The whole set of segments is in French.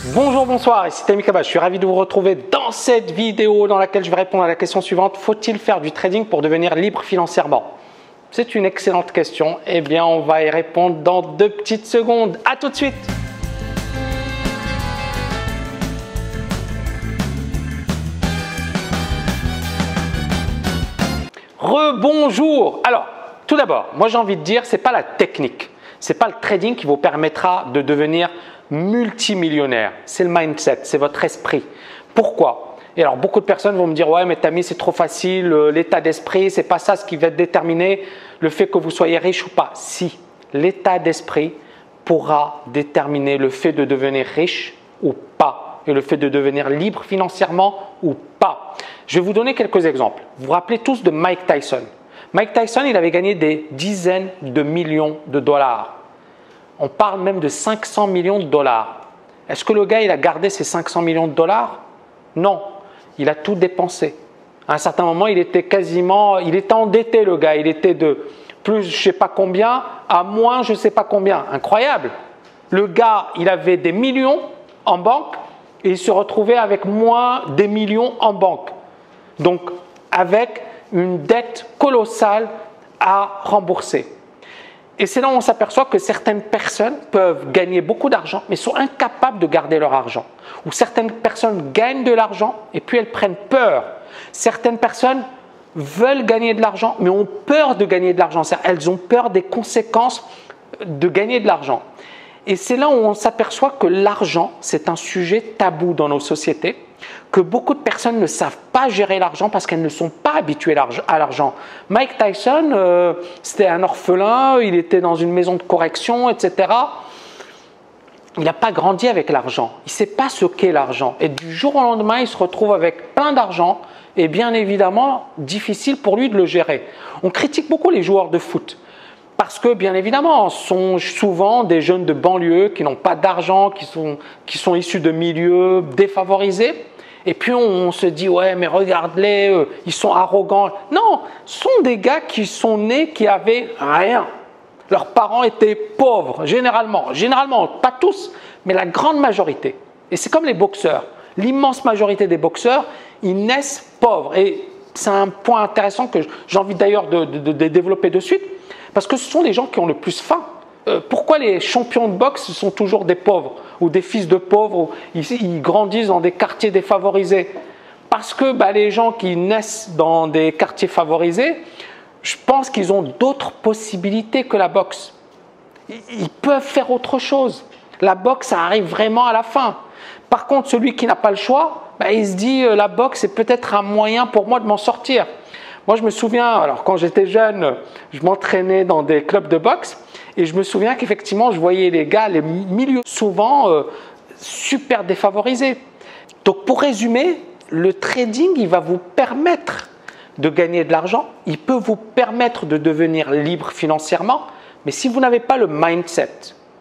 Bonjour, bonsoir, ici Tammy Kaba. Je suis ravi de vous retrouver dans cette vidéo dans laquelle je vais répondre à la question suivante. Faut-il faire du trading pour devenir libre financièrement? C'est une excellente question. Eh bien, on va y répondre dans 2 petites secondes. À tout de suite. Rebonjour. Alors, tout d'abord, moi j'ai envie de dire, c'est pas la technique, c'est pas le trading qui vous permettra de devenir multimillionnaire. C'est le mindset, c'est votre esprit. Pourquoi? Et alors, beaucoup de personnes vont me dire, ouais, mais Tammy, c'est trop facile, l'état d'esprit, c'est pas ça ce qui va déterminer le fait que vous soyez riche ou pas. Si, l'état d'esprit pourra déterminer le fait de devenir riche ou pas et le fait de devenir libre financièrement ou pas. Je vais vous donner quelques exemples. Vous vous rappelez tous de Mike Tyson. Mike Tyson, il avait gagné des dizaines de millions de dollars. On parle même de 500 millions de dollars. Est-ce que le gars, il a gardé ces 500 millions de dollars? Non, il a tout dépensé. À un certain moment, il était endetté le gars. Il était de plus je ne sais pas combien à moins je ne sais pas combien. Incroyable. Le gars, il avait des millions en banque et il se retrouvait avec moins des millions en banque. Donc, avec une dette colossale à rembourser. Et c'est là où on s'aperçoit que certaines personnes peuvent gagner beaucoup d'argent, mais sont incapables de garder leur argent. Ou certaines personnes gagnent de l'argent et puis elles prennent peur. Certaines personnes veulent gagner de l'argent, mais ont peur de gagner de l'argent. Elles ont peur des conséquences de gagner de l'argent. Et c'est là où on s'aperçoit que l'argent, c'est un sujet tabou dans nos sociétés, que beaucoup de personnes ne savent pas gérer l'argent parce qu'elles ne sont pas habituées à l'argent. Mike Tyson, c'était un orphelin, il était dans une maison de correction, etc. Il n'a pas grandi avec l'argent, il ne sait pas ce qu'est l'argent. Et du jour au lendemain, il se retrouve avec plein d'argent et bien évidemment, difficile pour lui de le gérer. On critique beaucoup les joueurs de foot. Parce que, bien évidemment, ce sont souvent des jeunes de banlieue qui n'ont pas d'argent, qui sont issus de milieux défavorisés. Et puis, on se dit, ouais, mais regarde-les, ils sont arrogants. Non, ce sont des gars qui sont nés, qui avaient rien. Leurs parents étaient pauvres, généralement, pas tous, mais la grande majorité. Et c'est comme les boxeurs. L'immense majorité des boxeurs, ils naissent pauvres. Et c'est un point intéressant que j'ai envie d'ailleurs de développer de suite. Parce que ce sont les gens qui ont le plus faim. Pourquoi les champions de boxe sont toujours des pauvres ou des fils de pauvres, ils grandissent dans des quartiers défavorisés? Parce que les gens qui naissent dans des quartiers favorisés, je pense qu'ils ont d'autres possibilités que la boxe. Ils peuvent faire autre chose. La boxe, ça arrive vraiment à la fin. Par contre, celui qui n'a pas le choix, il se dit la boxe, c'est peut-être un moyen pour moi de m'en sortir. Moi, je me souviens, alors quand j'étais jeune, je m'entraînais dans des clubs de boxe et je me souviens qu'effectivement, je voyais les gars, les milieux souvent super défavorisés. Donc, pour résumer, le trading, il va vous permettre de gagner de l'argent, il peut vous permettre de devenir libre financièrement, mais si vous n'avez pas le mindset,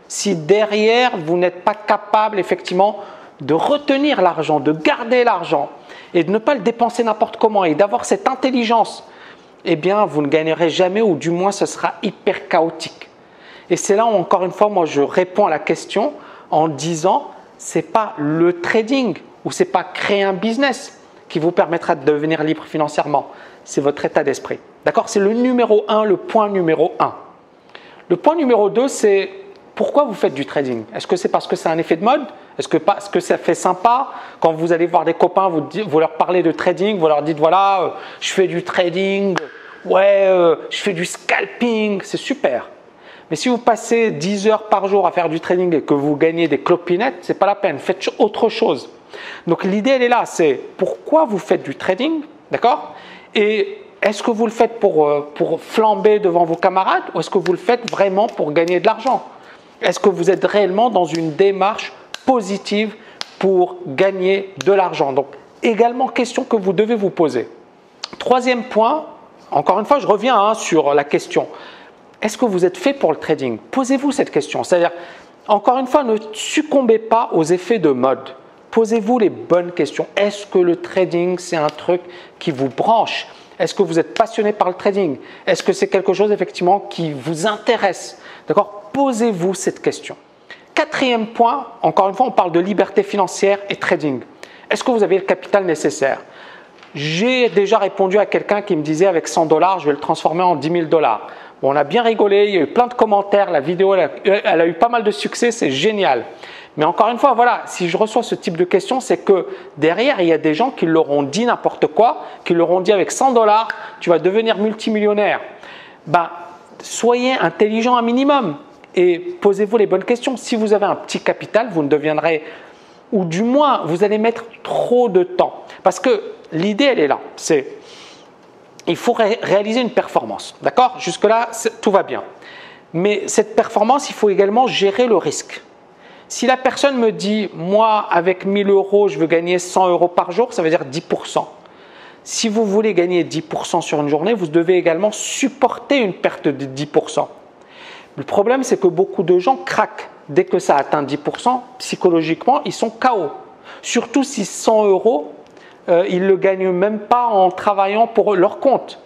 si derrière, vous n'êtes pas capable effectivement de retenir l'argent, de garder l'argent, et de ne pas le dépenser n'importe comment et d'avoir cette intelligence, eh bien, vous ne gagnerez jamais ou du moins, ce sera hyper chaotique. Et c'est là où, encore une fois, moi, je réponds à la question en disant, ce n'est pas le trading ou ce n'est pas créer un business qui vous permettra de devenir libre financièrement. C'est votre état d'esprit. D'accord? C'est le numéro 1, le point numéro 1. Le point numéro 2, c'est pourquoi vous faites du trading? Est-ce que c'est parce que c'est un effet de mode? Est-ce que ça fait sympa quand vous allez voir des copains, vous leur parlez de trading, vous leur dites voilà, je fais du trading, ouais, je fais du scalping, c'est super. Mais si vous passez 10 heures par jour à faire du trading et que vous gagnez des clopinettes, ce n'est pas la peine, faites autre chose. Donc l'idée, elle est là, c'est pourquoi vous faites du trading, d'accord? Et est-ce que vous le faites pour flamber devant vos camarades ou est-ce que vous le faites vraiment pour gagner de l'argent? Est-ce que vous êtes réellement dans une démarche positive pour gagner de l'argent? Donc, également, question que vous devez vous poser. Troisième point, encore une fois, je reviens sur la question. Est-ce que vous êtes fait pour le trading? Posez-vous cette question. C'est-à-dire, encore une fois, ne succombez pas aux effets de mode. Posez-vous les bonnes questions. Est-ce que le trading, c'est un truc qui vous branche? Est-ce que vous êtes passionné par le trading? Est-ce que c'est quelque chose effectivement qui vous intéresse? D'accord? Posez-vous cette question. Quatrième point, encore une fois, on parle de liberté financière et trading. Est-ce que vous avez le capital nécessaire? J'ai déjà répondu à quelqu'un qui me disait avec 100 $, je vais le transformer en 10 000 $. Bon, on a bien rigolé, il y a eu plein de commentaires, la vidéo elle a eu pas mal de succès, c'est génial. Mais encore une fois, voilà, si je reçois ce type de questions, c'est que derrière, il y a des gens qui leur ont dit n'importe quoi, qui leur ont dit avec 100 $, tu vas devenir multimillionnaire. Ben, soyez intelligent un minimum et posez-vous les bonnes questions. Si vous avez un petit capital, vous ne deviendrez, ou du moins, vous allez mettre trop de temps. Parce que l'idée, elle est là, c'est il faut réaliser une performance, d'accord? Jusque-là, tout va bien. Mais cette performance, il faut également gérer le risque. Si la personne me dit, moi, avec 1 000 €, je veux gagner 100 € par jour, ça veut dire 10%. Si vous voulez gagner 10% sur une journée, vous devez également supporter une perte de 10%. Le problème, c'est que beaucoup de gens craquent. Dès que ça atteint 10%, psychologiquement, ils sont KO. Surtout si 100 €, ils ne le gagnent même pas en travaillant pour leur compte.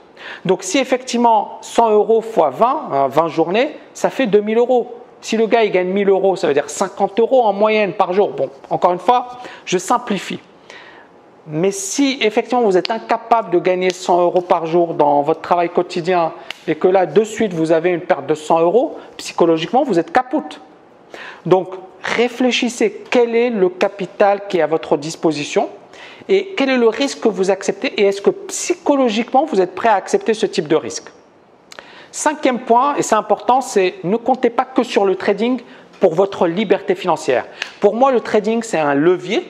Donc, si effectivement 100 € fois 20, 20 journées, ça fait 2 000 €. Si le gars il gagne 1 000 €, ça veut dire 50 € en moyenne par jour. Bon, encore une fois, je simplifie. Mais si effectivement vous êtes incapable de gagner 100 € par jour dans votre travail quotidien et que là, de suite, vous avez une perte de 100 €, psychologiquement, vous êtes capote. Donc, réfléchissez quel est le capital qui est à votre disposition et quel est le risque que vous acceptez et est-ce que psychologiquement, vous êtes prêt à accepter ce type de risque. Cinquième point, et c'est important, c'est ne comptez pas que sur le trading pour votre liberté financière. Pour moi, le trading, c'est un levier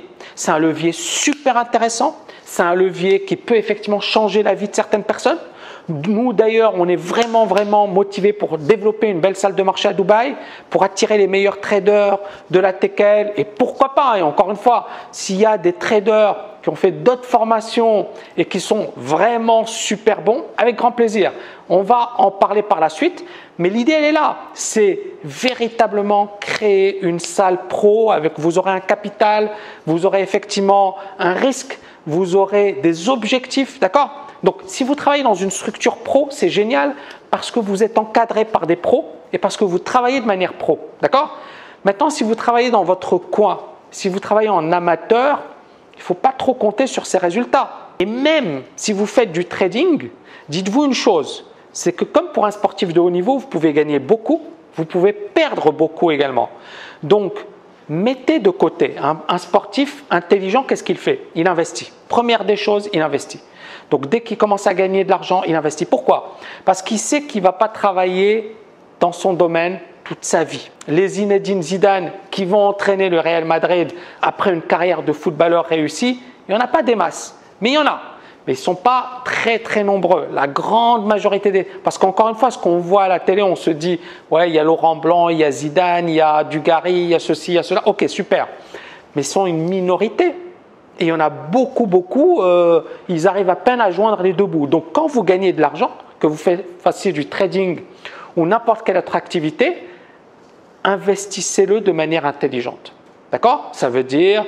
super intéressant, c'est un levier qui peut effectivement changer la vie de certaines personnes. Nous, d'ailleurs, on est vraiment motivés pour développer une belle salle de marché à Dubaï, pour attirer les meilleurs traders de la TKL et pourquoi pas, et encore une fois, s'il y a des traders qui ont fait d'autres formations et qui sont vraiment super bons, avec grand plaisir. On va en parler par la suite, mais l'idée elle est là, c'est véritablement créer une salle pro avec, vous aurez un capital, vous aurez effectivement un risque, vous aurez des objectifs, d'accord? Donc, si vous travaillez dans une structure pro, c'est génial parce que vous êtes encadré par des pros et parce que vous travaillez de manière pro, d'accord? Maintenant, si vous travaillez dans votre coin, si vous travaillez en amateur, il ne faut pas trop compter sur ces résultats. Et même si vous faites du trading, dites-vous une chose, c'est que comme pour un sportif de haut niveau, vous pouvez gagner beaucoup, vous pouvez perdre beaucoup également. Donc, mettez de côté. Un sportif intelligent, qu'est-ce qu'il fait? Il investit. Première des choses, il investit. Donc, dès qu'il commence à gagner de l'argent, il investit. Pourquoi? Parce qu'il sait qu'il ne va pas travailler dans son domaine toute sa vie. Les Zinedine Zidane qui vont entraîner le Real Madrid après une carrière de footballeur réussi, il n'y en a pas des masses, mais il y en a. Mais ils ne sont pas très nombreux. La grande majorité des… Parce qu'encore une fois, ce qu'on voit à la télé, on se dit « ouais, il y a Laurent Blanc, il y a Zidane, il y a Dugarry, il y a ceci, il y a cela. » Ok, super. Mais ils sont une minorité. Et il y en a beaucoup, ils arrivent à peine à joindre les deux bouts. Donc, quand vous gagnez de l'argent, que vous fassiez du trading ou n'importe quelle autre activité, investissez-le de manière intelligente. D'accord? Ça veut dire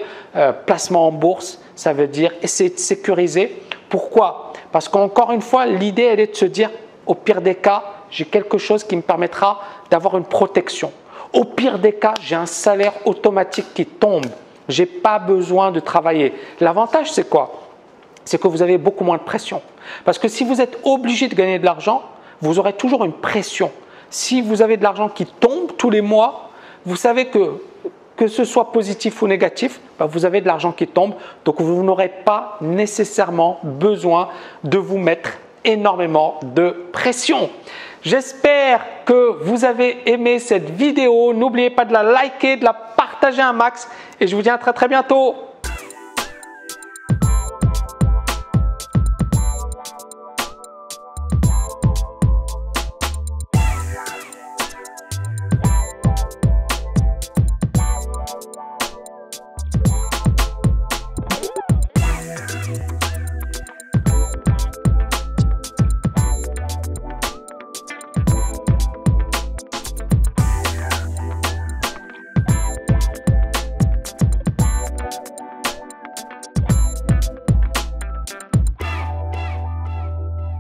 placement en bourse, ça veut dire essayer de sécuriser. Pourquoi? Parce qu'encore une fois, l'idée, elle est de se dire, au pire des cas, j'ai quelque chose qui me permettra d'avoir une protection. Au pire des cas, j'ai un salaire automatique qui tombe. Je n'ai pas besoin de travailler. L'avantage, c'est quoi? C'est que vous avez beaucoup moins de pression. Parce que si vous êtes obligé de gagner de l'argent, vous aurez toujours une pression. Si vous avez de l'argent qui tombe tous les mois, vous savez que ce soit positif ou négatif, vous avez de l'argent qui tombe. Donc, vous n'aurez pas nécessairement besoin de vous mettre énormément de pression. J'espère que vous avez aimé cette vidéo. N'oubliez pas de la liker, de la partager un max et je vous dis à très bientôt.